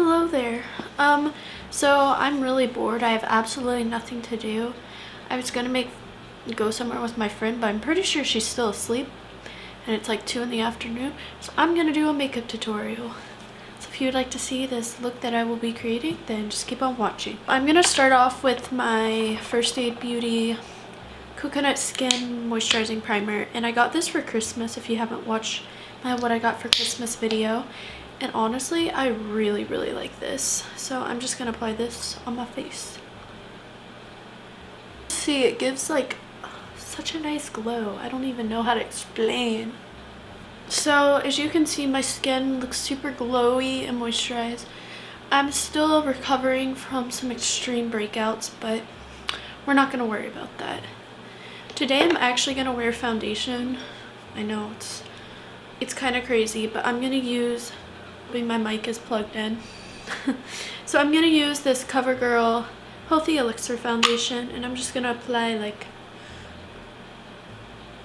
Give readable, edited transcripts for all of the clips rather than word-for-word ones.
Hello there. So I'm really bored. I have absolutely nothing to do. I was gonna go somewhere with my friend, but I'm pretty sure she's still asleep and it's like 2 in the afternoon. So I'm gonna do a makeup tutorial. So if you would like to see this look that I will be creating, then just keep on watching. I'm gonna start off with my First Aid Beauty Coconut Skin Moisturizing Primer, and I got this for Christmas if you haven't watched my What I Got for Christmas video. And honestly, I really like this. So I'm just gonna apply this on my face. See, it gives like such a nice glow. I don't even know how to explain. So as you can see, my skin looks super glowy and moisturized. I'm still recovering from some extreme breakouts, but we're not gonna worry about that. Today I'm actually gonna wear foundation. I know it's kind of crazy, but I'm gonna use, my mic is plugged in. So I'm gonna use this COVERGIRL Healthy Elixir foundation, and I'm just gonna apply like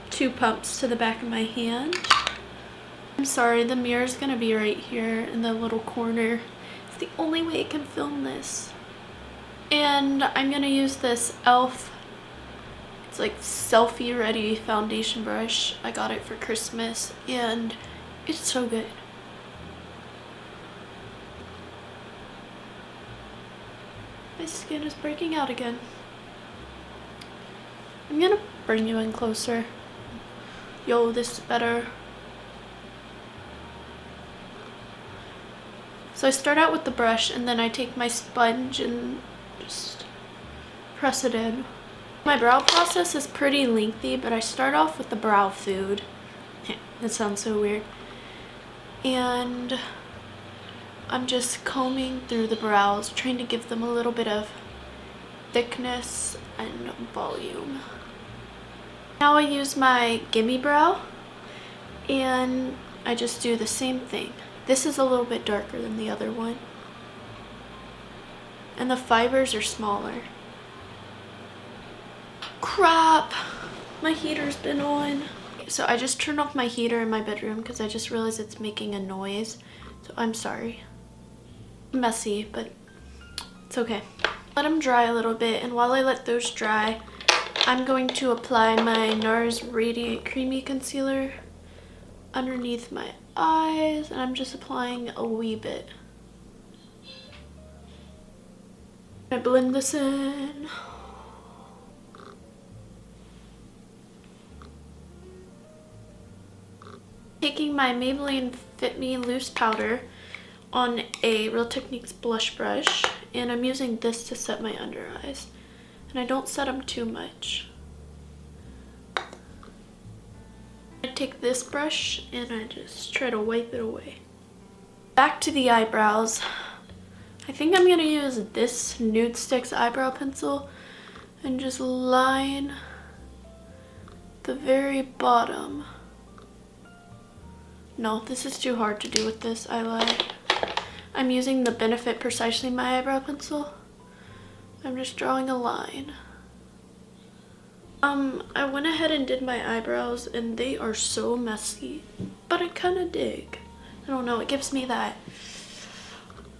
2 pumps to the back of my hand. I'm sorry, the mirror is gonna be right here in the little corner. It's the only way I can film this. And I'm gonna use this e.l.f. It's like selfie ready foundation brush. I got it for Christmas and it's so good. My skin is breaking out again. I'm gonna bring you in closer. Yo, this is better. So I start out with the brush and then I take my sponge and just press it in. My brow process is pretty lengthy, but I start off with the brow food. That sounds so weird. And I'm just combing through the brows, trying to give them a little bit of thickness and volume. Now I use my GIMME brow and I just do the same thing. This is a little bit darker than the other one. And the fibers are smaller. Crap! My heater's been on. So I just turned off my heater in my bedroom because I just realized it's making a noise. So I'm sorry. Messy, but it's okay. Let them dry a little bit, and while I let those dry, I'm going to apply my NARS Radiant Creamy Concealer underneath my eyes, and I'm just applying a wee bit. I blend this in. Taking my Maybelline Fit Me Loose Powder on a Real Techniques blush brush, and I'm using this to set my under eyes. And I don't set them too much. I take this brush and I just try to wipe it away. Back to the eyebrows. I think I'm gonna use this Nude Sticks eyebrow pencil and just line the very bottom. No, this is too hard to do with this, I lied. I'm using the Benefit Precisely My Eyebrow Pencil. I'm just drawing a line. I went ahead and did my eyebrows and they are so messy, but I kind of dig. I don't know, it gives me that,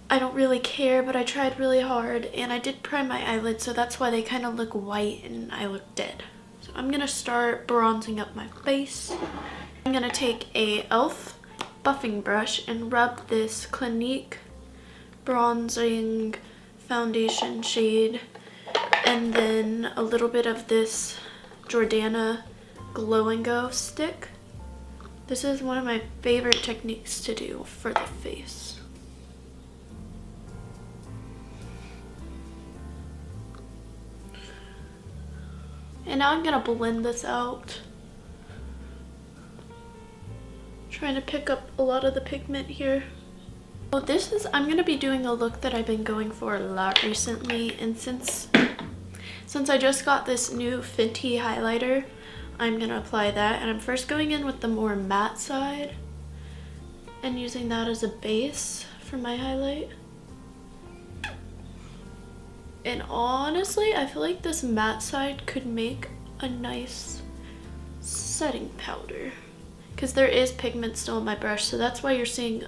I don't really care, but I tried really hard, and I did prime my eyelids, so that's why they kind of look white and I look dead. So I'm gonna start bronzing up my face. I'm gonna take a e.l.f. buffing brush and rub this Clinique bronzing foundation shade, and then a little bit of this Jordana Glow and Go stick. This is one of my favorite techniques to do for the face. And now I'm gonna blend this out. Trying to pick up a lot of the pigment here. Oh, I'm gonna be doing a look that I've been going for a lot recently, and since I just got this new FENTY highlighter, I'm gonna apply that, and I'm first going in with the more matte side and using that as a base for my highlight. And honestly, I feel like this matte side could make a nice setting powder, because there is pigment still in my brush, so that's why you're seeing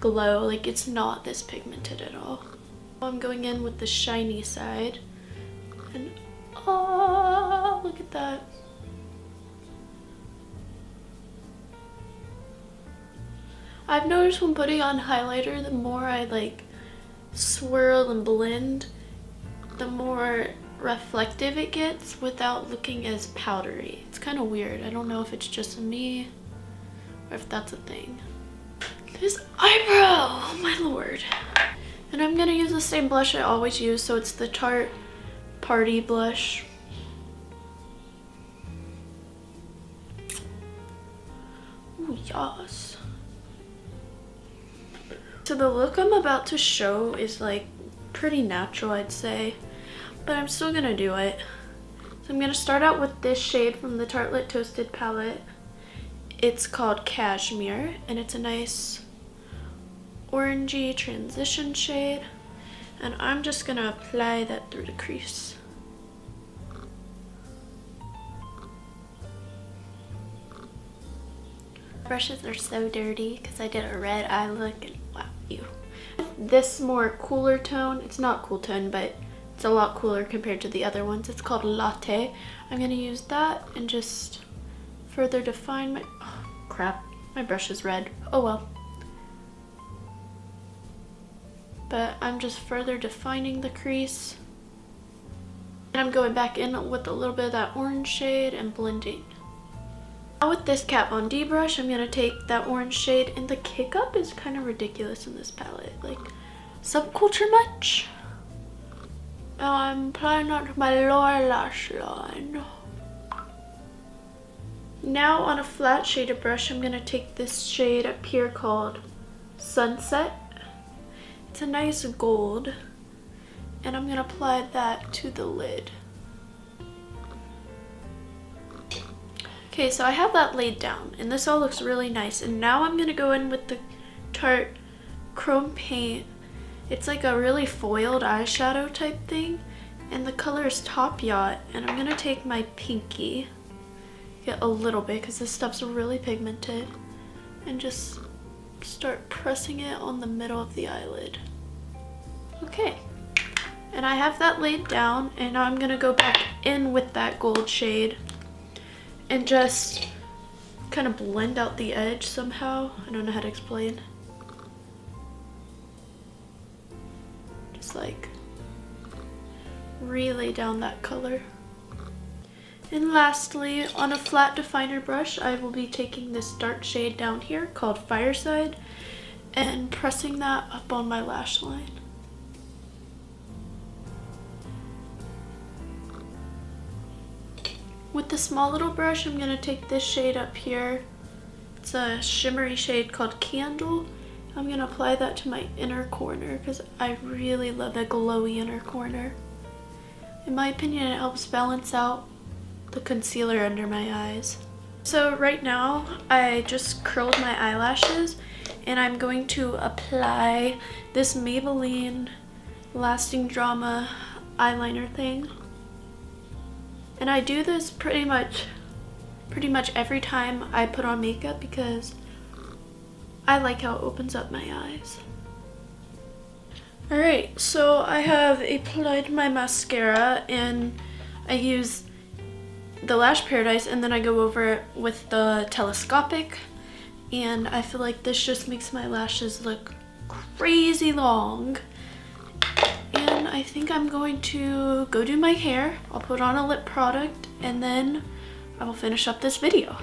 glow. Like, it's not this pigmented at all. I'm going in with the shiny side, and oh, look at that. I've noticed when putting on highlighter, the more I like swirl and blend, the more reflective it gets without looking as powdery. It's kind of weird. I don't know if it's just me or if that's a thing. This eyebrow, oh my lord. And I'm gonna use the same blush I always use, so it's the Tarte Party blush. Ooh, yes. So the look I'm about to show is like pretty natural, I'd say, but I'm still gonna do it. So I'm gonna start out with this shade from the Tartelette Toasted palette. It's called Cashmere, and it's a nice orangey transition shade, and I'm just gonna apply that through the crease. Brushes are so dirty because I did a red eye look, and wow, ew. This more cooler tone, it's not cool tone, but it's a lot cooler compared to the other ones. It's called Latte. I'm gonna use that and just further define my, oh crap, my brush is red. Oh well. But I'm just further defining the crease. And I'm going back in with a little bit of that orange shade and blending. Now with this Kat Von D brush, I'm gonna take that orange shade, and the kick up is kind of ridiculous in this palette. Like, subculture much? Now I'm applying that to my lower lash line. Now on a flat shaded brush, I'm gonna take this shade up here called Sunset. It's a nice gold, and I'm gonna apply that to the lid. Okay, so I have that laid down, and this all looks really nice. And now I'm gonna go in with the Tarte Chrome Paint. It's like a really foiled eyeshadow type thing, and the color is Top Yacht. And I'm gonna take my pinky, get a little bit because this stuff's really pigmented, and just start pressing it on the middle of the eyelid. Okay, and I have that laid down, and now I'm gonna go back in with that gold shade and just kind of blend out the edge somehow. I don't know how to explain. Just like relay down that color. And lastly, on a flat definer brush, I will be taking this dark shade down here called Fireside and pressing that up on my lash line. With the small little brush, I'm gonna take this shade up here. It's a shimmery shade called Candle. I'm gonna apply that to my inner corner because I really love that glowy inner corner. In my opinion, it helps balance out the concealer under my eyes. So right now, I just curled my eyelashes, and I'm going to apply this Maybelline Lasting Drama eyeliner thing. And I do this pretty much every time I put on makeup because I like how it opens up my eyes. Alright, so I have applied my mascara, and I use the Lash Paradise, and then I go over it with the telescopic, and I feel like this just makes my lashes look crazy long. And I think I'm going to go do my hair. I'll put on a lip product, and then I will finish up this video.